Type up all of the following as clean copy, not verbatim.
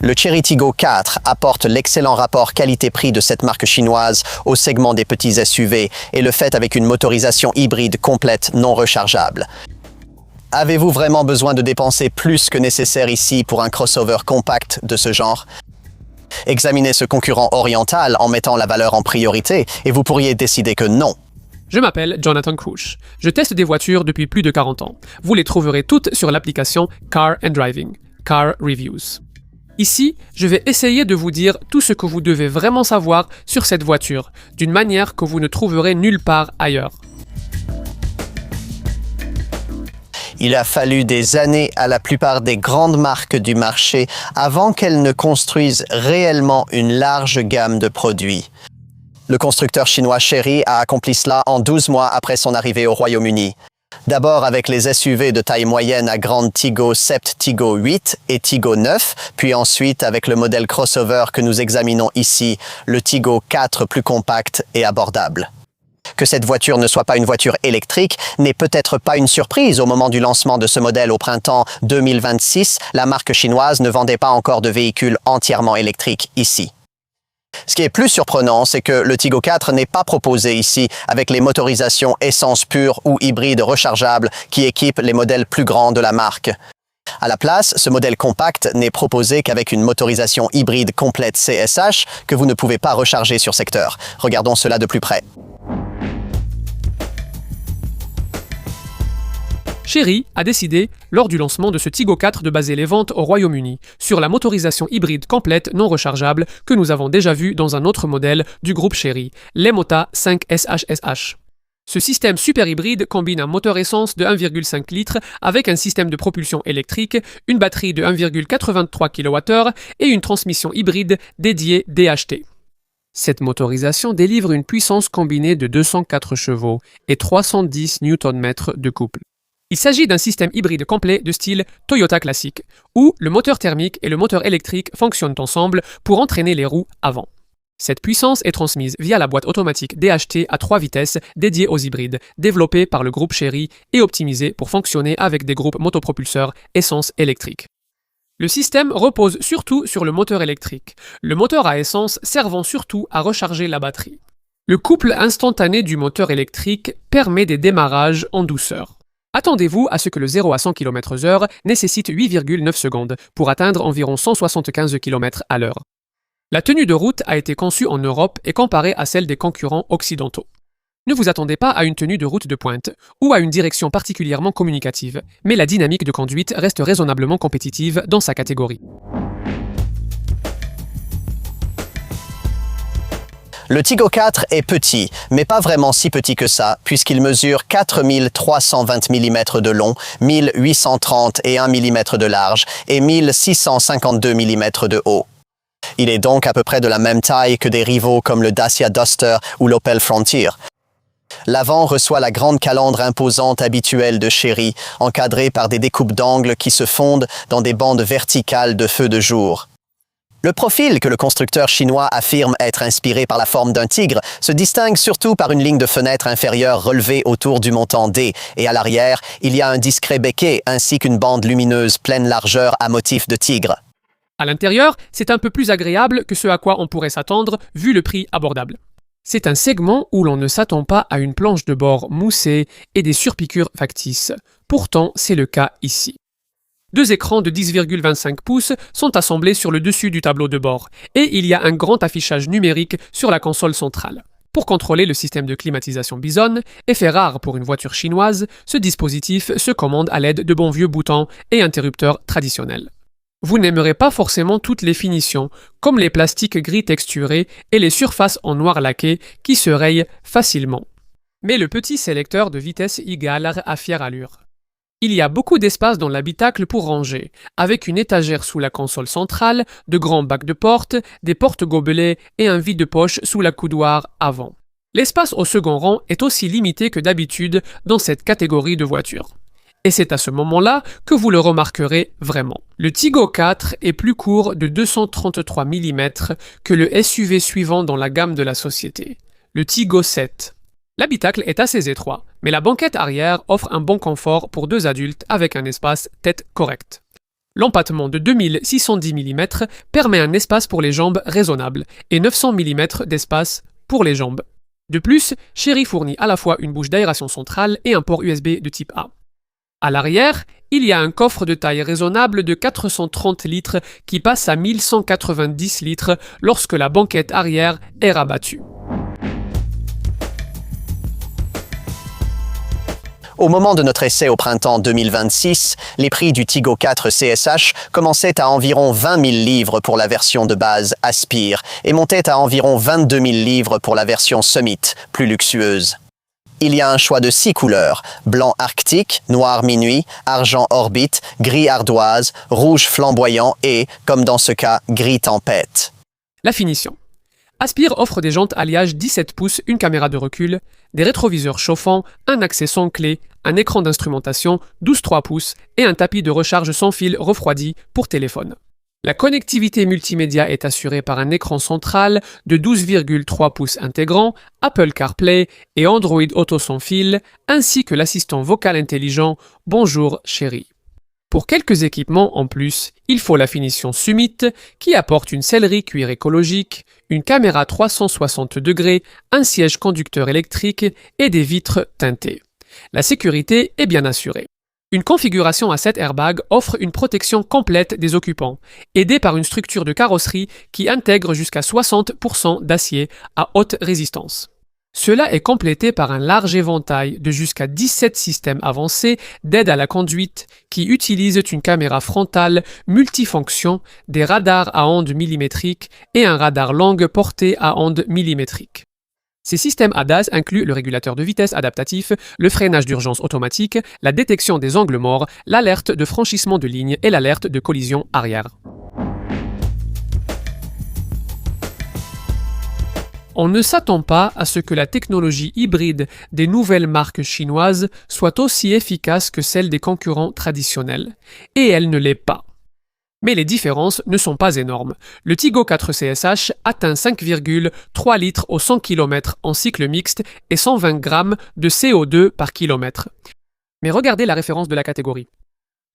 Le Chery Tiggo 4 apporte l'excellent rapport qualité-prix de cette marque chinoise au segment des petits SUV et le fait avec une motorisation hybride complète non rechargeable. Avez-vous vraiment besoin de dépenser plus que nécessaire ici pour un crossover compact de ce genre? Examinez ce concurrent oriental en mettant la valeur en priorité et vous pourriez décider que non. Je m'appelle Jonathan Krush. Je teste des voitures depuis plus de 40 ans. Vous les trouverez toutes sur l'application Car and Driving, Car Reviews. Ici, je vais essayer de vous dire tout ce que vous devez vraiment savoir sur cette voiture, d'une manière que vous ne trouverez nulle part ailleurs. Il a fallu des années à la plupart des grandes marques du marché avant qu'elles ne construisent réellement une large gamme de produits. Le constructeur chinois Chery a accompli cela en 12 mois après son arrivée au Royaume-Uni. D'abord avec les SUV de taille moyenne à grande Tiggo 7, Tiggo 8 et Tiggo 9, puis ensuite avec le modèle crossover que nous examinons ici, le Tiggo 4 plus compact et abordable. Que cette voiture ne soit pas une voiture électrique n'est peut-être pas une surprise au moment du lancement de ce modèle au printemps 2026. La marque chinoise ne vendait pas encore de véhicules entièrement électriques ici. Ce qui est plus surprenant, c'est que le Tiggo 4 n'est pas proposé ici avec les motorisations essence pure ou hybride rechargeables qui équipent les modèles plus grands de la marque. À la place, ce modèle compact n'est proposé qu'avec une motorisation hybride complète CSH que vous ne pouvez pas recharger sur secteur. Regardons cela de plus près. Chery a décidé, lors du lancement de ce Tiggo 4, de baser les ventes au Royaume-Uni sur la motorisation hybride complète non rechargeable que nous avons déjà vu dans un autre modèle du groupe Chery, l'Emota 5 SHSH. Ce système super hybride combine un moteur essence de 1,5 litres avec un système de propulsion électrique, une batterie de 1,83 kWh et une transmission hybride dédiée DHT. Cette motorisation délivre une puissance combinée de 204 chevaux et 310 Nm de couple. Il s'agit d'un système hybride complet de style Toyota classique, où le moteur thermique et le moteur électrique fonctionnent ensemble pour entraîner les roues avant. Cette puissance est transmise via la boîte automatique DHT à 3 vitesses dédiée aux hybrides, développée par le groupe Chery et optimisée pour fonctionner avec des groupes motopropulseurs essence-électrique. Le système repose surtout sur le moteur électrique, le moteur à essence servant surtout à recharger la batterie. Le couple instantané du moteur électrique permet des démarrages en douceur. Attendez-vous à ce que le 0 à 100 km/h nécessite 8,9 secondes pour atteindre environ 175 km à l'heure. La tenue de route a été conçue en Europe et comparée à celle des concurrents occidentaux. Ne vous attendez pas à une tenue de route de pointe ou à une direction particulièrement communicative, mais la dynamique de conduite reste raisonnablement compétitive dans sa catégorie. Le Tiggo 4 est petit, mais pas vraiment si petit que ça, puisqu'il mesure 4320 mm de long, 1831 mm de large et 1652 mm de haut. Il est donc à peu près de la même taille que des rivaux comme le Dacia Duster ou l'Opel Frontier. L'avant reçoit la grande calandre imposante habituelle de Chery, encadrée par des découpes d'angles qui se fondent dans des bandes verticales de feu de jour. Le profil que le constructeur chinois affirme être inspiré par la forme d'un tigre se distingue surtout par une ligne de fenêtre inférieure relevée autour du montant D et à l'arrière, il y a un discret becquet ainsi qu'une bande lumineuse pleine largeur à motif de tigre. À l'intérieur, c'est un peu plus agréable que ce à quoi on pourrait s'attendre vu le prix abordable. C'est un segment où l'on ne s'attend pas à une planche de bord moussée et des surpiqûres factices. Pourtant, c'est le cas ici. 2 écrans de 10,25 pouces sont assemblés sur le dessus du tableau de bord et il y a un grand affichage numérique sur la console centrale. Pour contrôler le système de climatisation Bison, effet rare pour une voiture chinoise, ce dispositif se commande à l'aide de bons vieux boutons et interrupteurs traditionnels. Vous n'aimerez pas forcément toutes les finitions, comme les plastiques gris texturés et les surfaces en noir laqué qui se rayent facilement. Mais le petit sélecteur de vitesse y galère à fière allure. Il y a beaucoup d'espace dans l'habitacle pour ranger, avec une étagère sous la console centrale, de grands bacs de porte, des porte-gobelets et un vide-poche sous la coudoir avant. L'espace au second rang est aussi limité que d'habitude dans cette catégorie de voitures. Et c'est à ce moment-là que vous le remarquerez vraiment. Le Tiggo 4 est plus court de 233 mm que le SUV suivant dans la gamme de la société, le Tiggo 7. L'habitacle est assez étroit, mais la banquette arrière offre un bon confort pour 2 adultes avec un espace tête correct. L'empattement de 2610 mm permet un espace pour les jambes raisonnable et 900 mm d'espace pour les jambes. De plus, Chery fournit à la fois une bouche d'aération centrale et un port USB de type A. À l'arrière, il y a un coffre de taille raisonnable de 430 litres qui passe à 1190 litres lorsque la banquette arrière est rabattue. Au moment de notre essai au printemps 2026, les prix du Tigo 4 CSH commençaient à environ 20 000 livres pour la version de base Aspire et montaient à environ 22 000 livres pour la version Summit, plus luxueuse. Il y a un choix de 6 couleurs, blanc arctique, noir minuit, argent orbite, gris ardoise, rouge flamboyant et, comme dans ce cas, gris tempête. La finition. Aspire offre des jantes alliage 17 pouces, une caméra de recul, des rétroviseurs chauffants, un accès sans clé, un écran d'instrumentation 12,3 pouces et un tapis de recharge sans fil refroidi pour téléphone. La connectivité multimédia est assurée par un écran central de 12,3 pouces intégrant, Apple CarPlay et Android Auto sans fil, ainsi que l'assistant vocal intelligent « Bonjour chérie ». Pour quelques équipements en plus, il faut la finition Summit qui apporte une sellerie cuir écologique, une caméra 360 degrés, un siège conducteur électrique et des vitres teintées. La sécurité est bien assurée. Une configuration à 7 airbags offre une protection complète des occupants, aidée par une structure de carrosserie qui intègre jusqu'à 60% d'acier à haute résistance. Cela est complété par un large éventail de jusqu'à 17 systèmes avancés d'aide à la conduite qui utilisent une caméra frontale multifonction, des radars à ondes millimétriques et un radar longue portée à ondes millimétriques. Ces systèmes ADAS incluent le régulateur de vitesse adaptatif, le freinage d'urgence automatique, la détection des angles morts, l'alerte de franchissement de ligne et l'alerte de collision arrière. On ne s'attend pas à ce que la technologie hybride des nouvelles marques chinoises soit aussi efficace que celle des concurrents traditionnels. Et elle ne l'est pas. Mais les différences ne sont pas énormes. Le Tigo 4 CSH atteint 5,3 litres au 100 km en cycle mixte et 120 grammes de CO2 par kilomètre. Mais regardez la référence de la catégorie.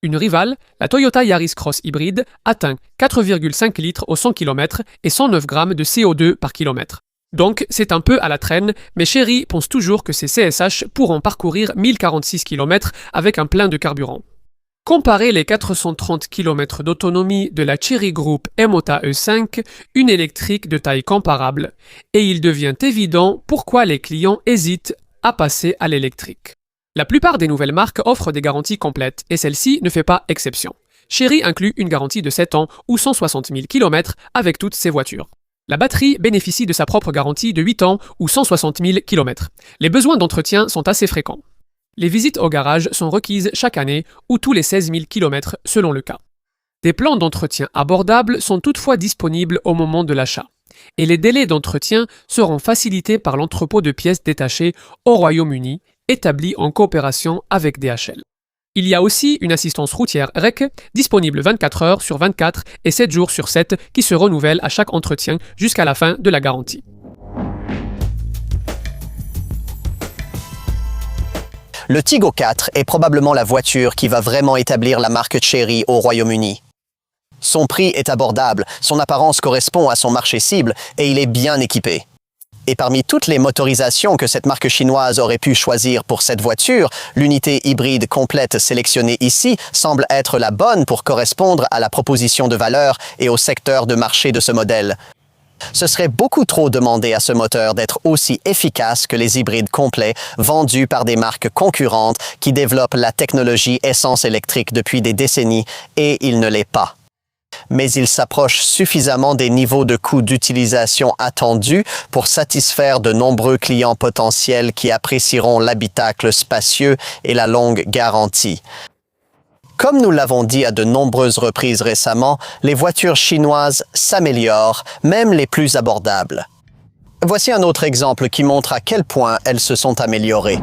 Une rivale, la Toyota Yaris Cross hybride, atteint 4,5 litres au 100 km et 109 grammes de CO2 par kilomètre. Donc, c'est un peu à la traîne, mais Chery pense toujours que ces CSH pourront parcourir 1046 km avec un plein de carburant. Comparez les 430 km d'autonomie de la Chery Group Emota E5, une électrique de taille comparable, et il devient évident pourquoi les clients hésitent à passer à l'électrique. La plupart des nouvelles marques offrent des garanties complètes, et celle-ci ne fait pas exception. Chery inclut une garantie de 7 ans ou 160 000 km avec toutes ses voitures. La batterie bénéficie de sa propre garantie de 8 ans ou 160 000 km. Les besoins d'entretien sont assez fréquents. Les visites au garage sont requises chaque année ou tous les 16 000 km selon le cas. Des plans d'entretien abordables sont toutefois disponibles au moment de l'achat. Et les délais d'entretien seront facilités par l'entrepôt de pièces détachées au Royaume-Uni, établi en coopération avec DHL. Il y a aussi une assistance routière REC, disponible 24 heures sur 24 et 7 jours sur 7, qui se renouvelle à chaque entretien jusqu'à la fin de la garantie. Le Tigo 4 est probablement la voiture qui va vraiment établir la marque Chery au Royaume-Uni. Son prix est abordable, son apparence correspond à son marché cible et il est bien équipé. Et parmi toutes les motorisations que cette marque chinoise aurait pu choisir pour cette voiture, l'unité hybride complète sélectionnée ici semble être la bonne pour correspondre à la proposition de valeur et au secteur de marché de ce modèle. Ce serait beaucoup trop demander à ce moteur d'être aussi efficace que les hybrides complets vendus par des marques concurrentes qui développent la technologie essence électrique depuis des décennies et il ne l'est pas. Mais il s'approche suffisamment des niveaux de coût d'utilisation attendus pour satisfaire de nombreux clients potentiels qui apprécieront l'habitacle spacieux et la longue garantie. Comme nous l'avons dit à de nombreuses reprises récemment, les voitures chinoises s'améliorent, même les plus abordables. Voici un autre exemple qui montre à quel point elles se sont améliorées.